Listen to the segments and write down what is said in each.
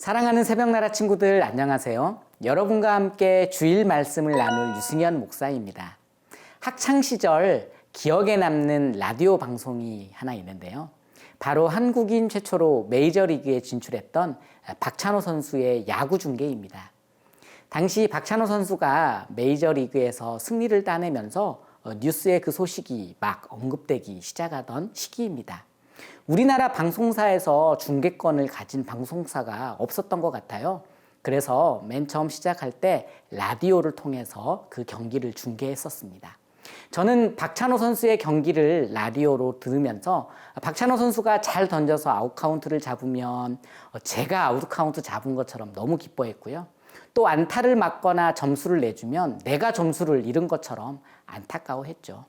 사랑하는 새벽나라 친구들 안녕하세요. 여러분과 함께 주일 말씀을 나눌 유승현 목사입니다. 학창시절 기억에 남는 라디오 방송이 하나 있는데요. 바로 한국인 최초로 메이저리그에 진출했던 박찬호 선수의 야구 중계입니다. 당시 박찬호 선수가 메이저리그에서 승리를 따내면서 뉴스에 그 소식이 막 언급되기 시작하던 시기입니다. 우리나라 방송사에서 중계권을 가진 방송사가 없었던 것 같아요. 그래서 맨 처음 시작할 때 라디오를 통해서 그 경기를 중계했었습니다. 저는 박찬호 선수의 경기를 라디오로 들으면서 박찬호 선수가 잘 던져서 아웃카운트를 잡으면 제가 아웃카운트 잡은 것처럼 너무 기뻐했고요. 또 안타를 맞거나 점수를 내주면 내가 점수를 잃은 것처럼 안타까워했죠.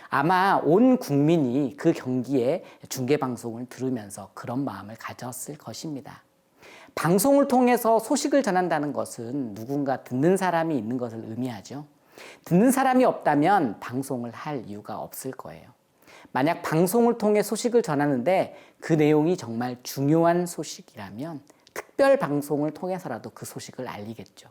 아마 온 국민이 그 경기의 중계방송을 들으면서 그런 마음을 가졌을 것입니다. 방송을 통해서 소식을 전한다는 것은 누군가 듣는 사람이 있는 것을 의미하죠. 듣는 사람이 없다면 방송을 할 이유가 없을 거예요. 만약 방송을 통해 소식을 전하는데 그 내용이 정말 중요한 소식이라면 특별 방송을 통해서라도 그 소식을 알리겠죠.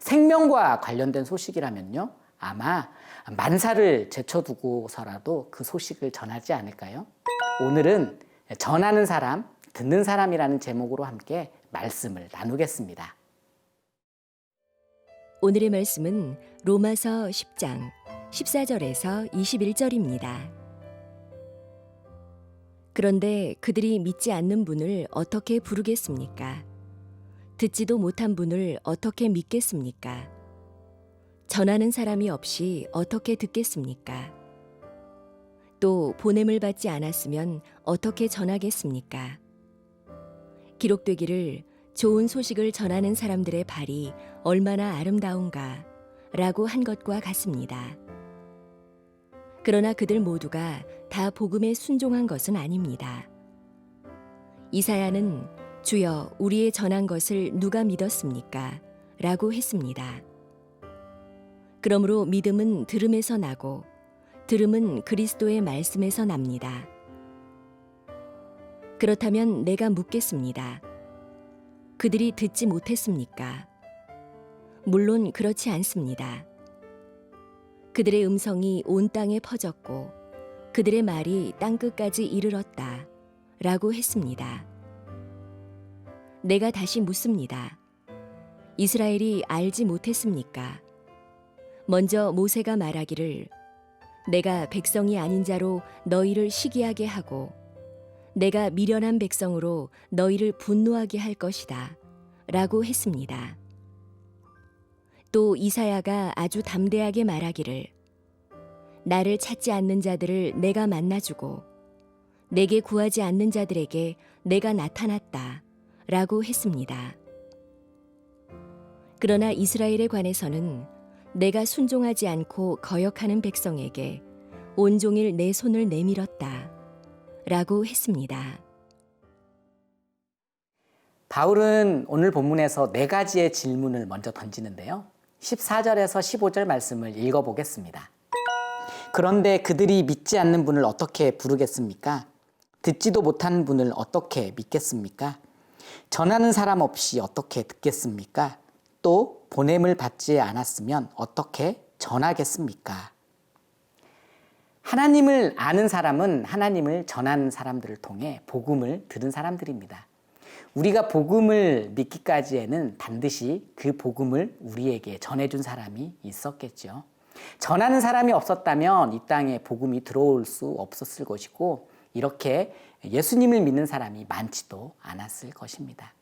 생명과 관련된 소식이라면요. 아마 만사를 제쳐두고서라도 그 소식을 전하지 않을까요? 오늘은 전하는 사람, 듣는 사람이라는 제목으로 함께 말씀을 나누겠습니다. 오늘의 말씀은 로마서 10장 14절에서 21절입니다. 그런데 그들이 믿지 않는 분을 어떻게 부르겠습니까? 듣지도 못한 분을 어떻게 믿겠습니까? 전하는 사람이 없이 어떻게 듣겠습니까? 또 보냄을 받지 않았으면 어떻게 전하겠습니까? 기록되기를 좋은 소식을 전하는 사람들의 발이 얼마나 아름다운가 라고 한 것과 같습니다. 그러나 그들 모두가 다 복음에 순종한 것은 아닙니다. 이사야는 주여 우리의 전한 것을 누가 믿었습니까? 라고 했습니다. 그러므로 믿음은 들음에서 나고 들음은 그리스도의 말씀에서 납니다. 그렇다면 내가 묻겠습니다. 그들이 듣지 못했습니까? 물론 그렇지 않습니다. 그들의 음성이 온 땅에 퍼졌고 그들의 말이 땅끝까지 이르렀다 라고 했습니다. 내가 다시 묻습니다. 이스라엘이 알지 못했습니까? 먼저 모세가 말하기를 내가 백성이 아닌 자로 너희를 시기하게 하고 내가 미련한 백성으로 너희를 분노하게 할 것이다 라고 했습니다. 또 이사야가 아주 담대하게 말하기를 나를 찾지 않는 자들을 내가 만나주고 내게 구하지 않는 자들에게 내가 나타났다 라고 했습니다. 그러나 이스라엘에 관해서는 내가 순종하지 않고 거역하는 백성에게 온종일 내 손을 내밀었다 라고 했습니다. 바울은 오늘 본문에서 네 가지의 질문을 먼저 던지는데요. 14절에서 15절 말씀을 읽어보겠습니다. 그런데 그들이 믿지 않는 분을 어떻게 부르겠습니까? 듣지도 못한 분을 어떻게 믿겠습니까? 전하는 사람 없이 어떻게 듣겠습니까? 또 보냄을 받지 않았으면 어떻게 전하겠습니까? 하나님을 아는 사람은 하나님을 전하는 사람들을 통해 복음을 들은 사람들입니다. 우리가 복음을 믿기까지에는 반드시 그 복음을 우리에게 전해준 사람이 있었겠죠. 전하는 사람이 없었다면 이 땅에 복음이 들어올 수 없었을 것이고 이렇게 예수님을 믿는 사람이 많지도 않았을 것입니다.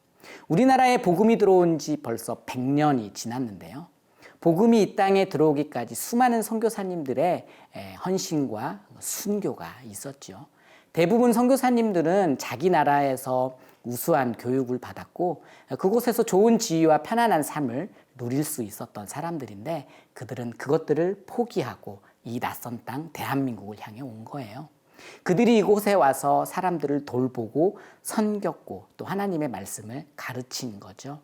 우리나라에 복음이 들어온 지 벌써 100년이 지났는데요. 복음이 이 땅에 들어오기까지 수많은 선교사님들의 헌신과 순교가 있었죠. 대부분 선교사님들은 자기 나라에서 우수한 교육을 받았고 그곳에서 좋은 지위와 편안한 삶을 누릴 수 있었던 사람들인데 그들은 그것들을 포기하고 이 낯선 땅 대한민국을 향해 온 거예요. 그들이 이곳에 와서 사람들을 돌보고 선겼고 또 하나님의 말씀을 가르친 거죠.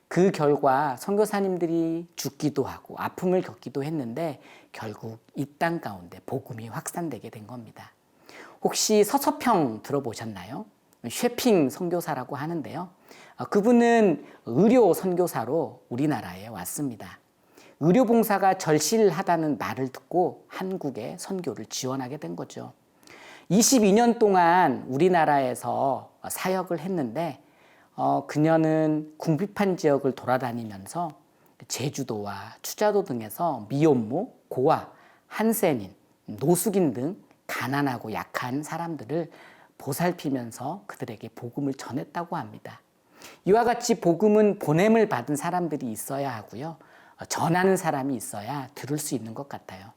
그 결과 선교사님들이 죽기도 하고 아픔을 겪기도 했는데 결국 이 땅 가운데 복음이 확산되게 된 겁니다. 혹시 서서평 들어보셨나요? 쉐핑 선교사라고 하는데요. 그분은 의료 선교사로 우리나라에 왔습니다. 의료봉사가 절실하다는 말을 듣고 한국에 선교를 지원하게 된 거죠. 22년 동안 우리나라에서 사역을 했는데 그녀는 궁핍한 지역을 돌아다니면서 제주도와 추자도 등에서 미혼모, 고아, 한센인, 노숙인 등 가난하고 약한 사람들을 보살피면서 그들에게 복음을 전했다고 합니다. 이와 같이 복음은 보냄을 받은 사람들이 있어야 하고요. 전하는 사람이 있어야 들을 수 있는 것 같아요.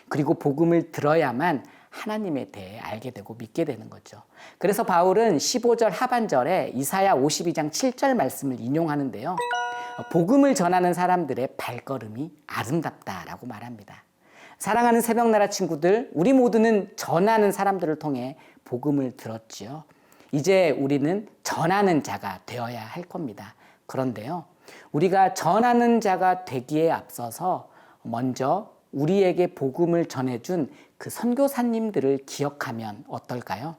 그리고 복음을 들어야만 하나님에 대해 알게 되고 믿게 되는 거죠. 그래서 바울은 15절 하반절에 이사야 52장 7절 말씀을 인용하는데요. 복음을 전하는 사람들의 발걸음이 아름답다라고 말합니다. 사랑하는 새벽나라 친구들, 우리 모두는 전하는 사람들을 통해 복음을 들었지요. 이제 우리는 전하는 자가 되어야 할 겁니다. 그런데요, 우리가 전하는 자가 되기에 앞서서 먼저 우리에게 복음을 전해준 그 선교사님들을 기억하면 어떨까요?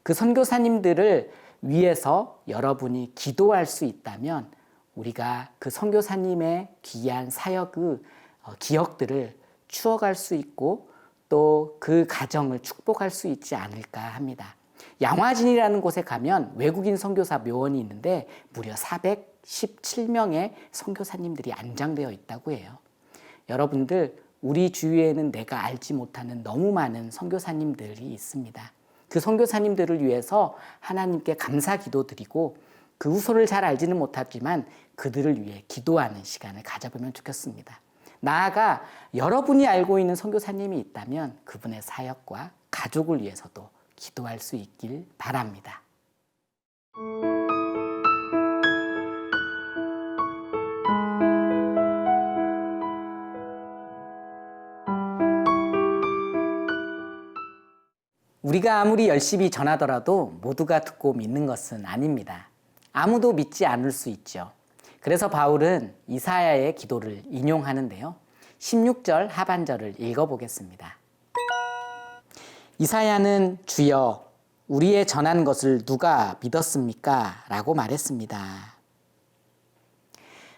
그 선교사님들을 위해서 여러분이 기도할 수 있다면 우리가 그 선교사님의 귀한 사역의 기억들을 추억할 수 있고 또 그 가정을 축복할 수 있지 않을까 합니다. 양화진이라는 곳에 가면 외국인 선교사 묘원이 있는데 무려 417명의 선교사님들이 안장되어 있다고 해요. 여러분들, 우리 주위에는 내가 알지 못하는 너무 많은 선교사님들이 있습니다. 그 선교사님들을 위해서 하나님께 감사 기도드리고 그 후손을 잘 알지는 못하지만 그들을 위해 기도하는 시간을 가져보면 좋겠습니다. 나아가 여러분이 알고 있는 선교사님이 있다면 그분의 사역과 가족을 위해서도 기도할 수 있길 바랍니다. 우리가 아무리 열심히 전하더라도 모두가 듣고 믿는 것은 아닙니다. 아무도 믿지 않을 수 있죠. 그래서 바울은 이사야의 기도를 인용하는데요. 16절 하반절을 읽어보겠습니다. 이사야는 주여 우리의 전한 것을 누가 믿었습니까? 라고 말했습니다.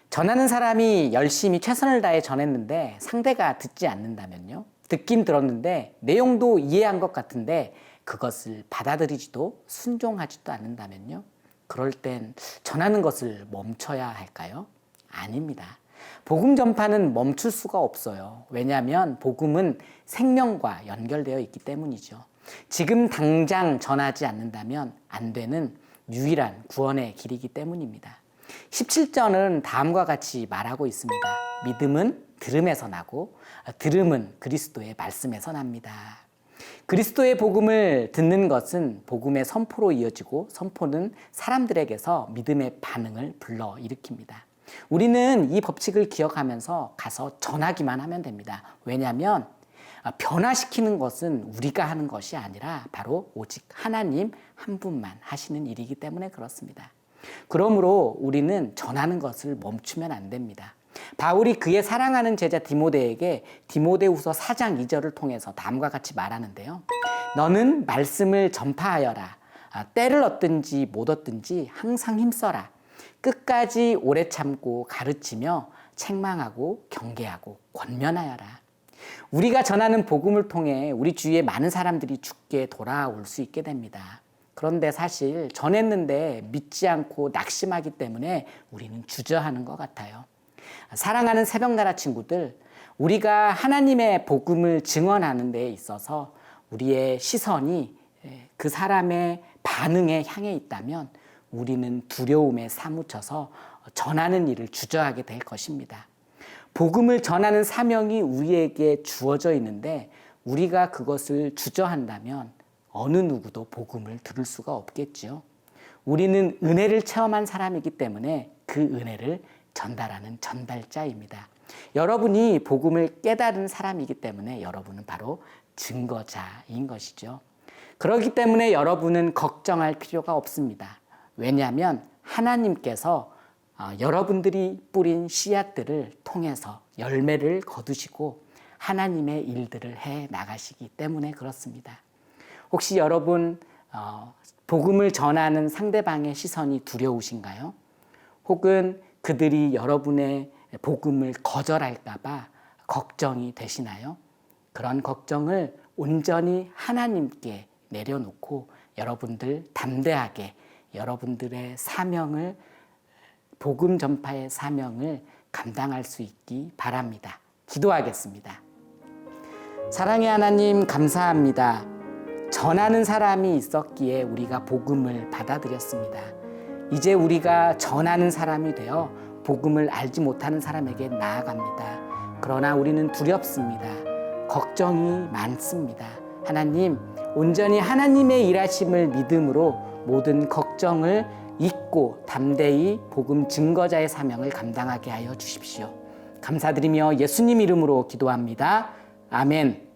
전하는 사람이 열심히 최선을 다해 전했는데 상대가 듣지 않는다면요. 듣긴 들었는데 내용도 이해한 것 같은데 그것을 받아들이지도 순종하지도 않는다면요. 그럴 땐 전하는 것을 멈춰야 할까요? 아닙니다. 복음 전파는 멈출 수가 없어요. 왜냐하면 복음은 생명과 연결되어 있기 때문이죠. 지금 당장 전하지 않는다면 안 되는 유일한 구원의 길이기 때문입니다. 17절은 다음과 같이 말하고 있습니다. 믿음은 들음에서 나고 들음은 그리스도의 말씀에서 납니다. 그리스도의 복음을 듣는 것은 복음의 선포로 이어지고 선포는 사람들에게서 믿음의 반응을 불러일으킵니다. 우리는 이 법칙을 기억하면서 가서 전하기만 하면 됩니다. 왜냐하면 변화시키는 것은 우리가 하는 것이 아니라 바로 오직 하나님 한 분만 하시는 일이기 때문에 그렇습니다. 그러므로 우리는 전하는 것을 멈추면 안 됩니다. 바울이 그의 사랑하는 제자 디모데에게 디모데후서 4장 2절을 통해서 다음과 같이 말하는데요. 너는 말씀을 전파하여라. 때를 얻든지 못 얻든지 항상 힘써라. 끝까지 오래 참고 가르치며 책망하고 경계하고 권면하여라. 우리가 전하는 복음을 통해 우리 주위에 많은 사람들이 죽게 돌아올 수 있게 됩니다. 그런데 사실 전했는데 믿지 않고 낙심하기 때문에 우리는 주저하는 것 같아요. 사랑하는 새벽나라 친구들, 우리가 하나님의 복음을 증언하는 데 있어서 우리의 시선이 그 사람의 반응에 향해 있다면 우리는 두려움에 사무쳐서 전하는 일을 주저하게 될 것입니다. 복음을 전하는 사명이 우리에게 주어져 있는데 우리가 그것을 주저한다면 어느 누구도 복음을 들을 수가 없겠지요. 우리는 은혜를 체험한 사람이기 때문에 그 은혜를 전달하는 전달자입니다. 여러분이 복음을 깨달은 사람이기 때문에 여러분은 바로 증거자인 것이죠. 그렇기 때문에 여러분은 걱정할 필요가 없습니다. 왜냐하면 하나님께서 여러분들이 뿌린 씨앗들을 통해서 열매를 거두시고 하나님의 일들을 해 나가시기 때문에 그렇습니다. 혹시 여러분 복음을 전하는 상대방의 시선이 두려우신가요? 혹은 그들이 여러분의 복음을 거절할까봐 걱정이 되시나요? 그런 걱정을 온전히 하나님께 내려놓고 여러분들 담대하게 여러분들의 사명을, 복음 전파의 사명을 감당할 수 있기 바랍니다. 기도하겠습니다. 사랑의 하나님, 감사합니다. 전하는 사람이 있었기에 우리가 복음을 받아들였습니다. 이제 우리가 전하는 사람이 되어 복음을 알지 못하는 사람에게 나아갑니다. 그러나 우리는 두렵습니다. 걱정이 많습니다. 하나님, 온전히 하나님의 일하심을 믿음으로 모든 걱정을 잊고 담대히 복음 증거자의 사명을 감당하게 하여 주십시오. 감사드리며 예수님 이름으로 기도합니다. 아멘.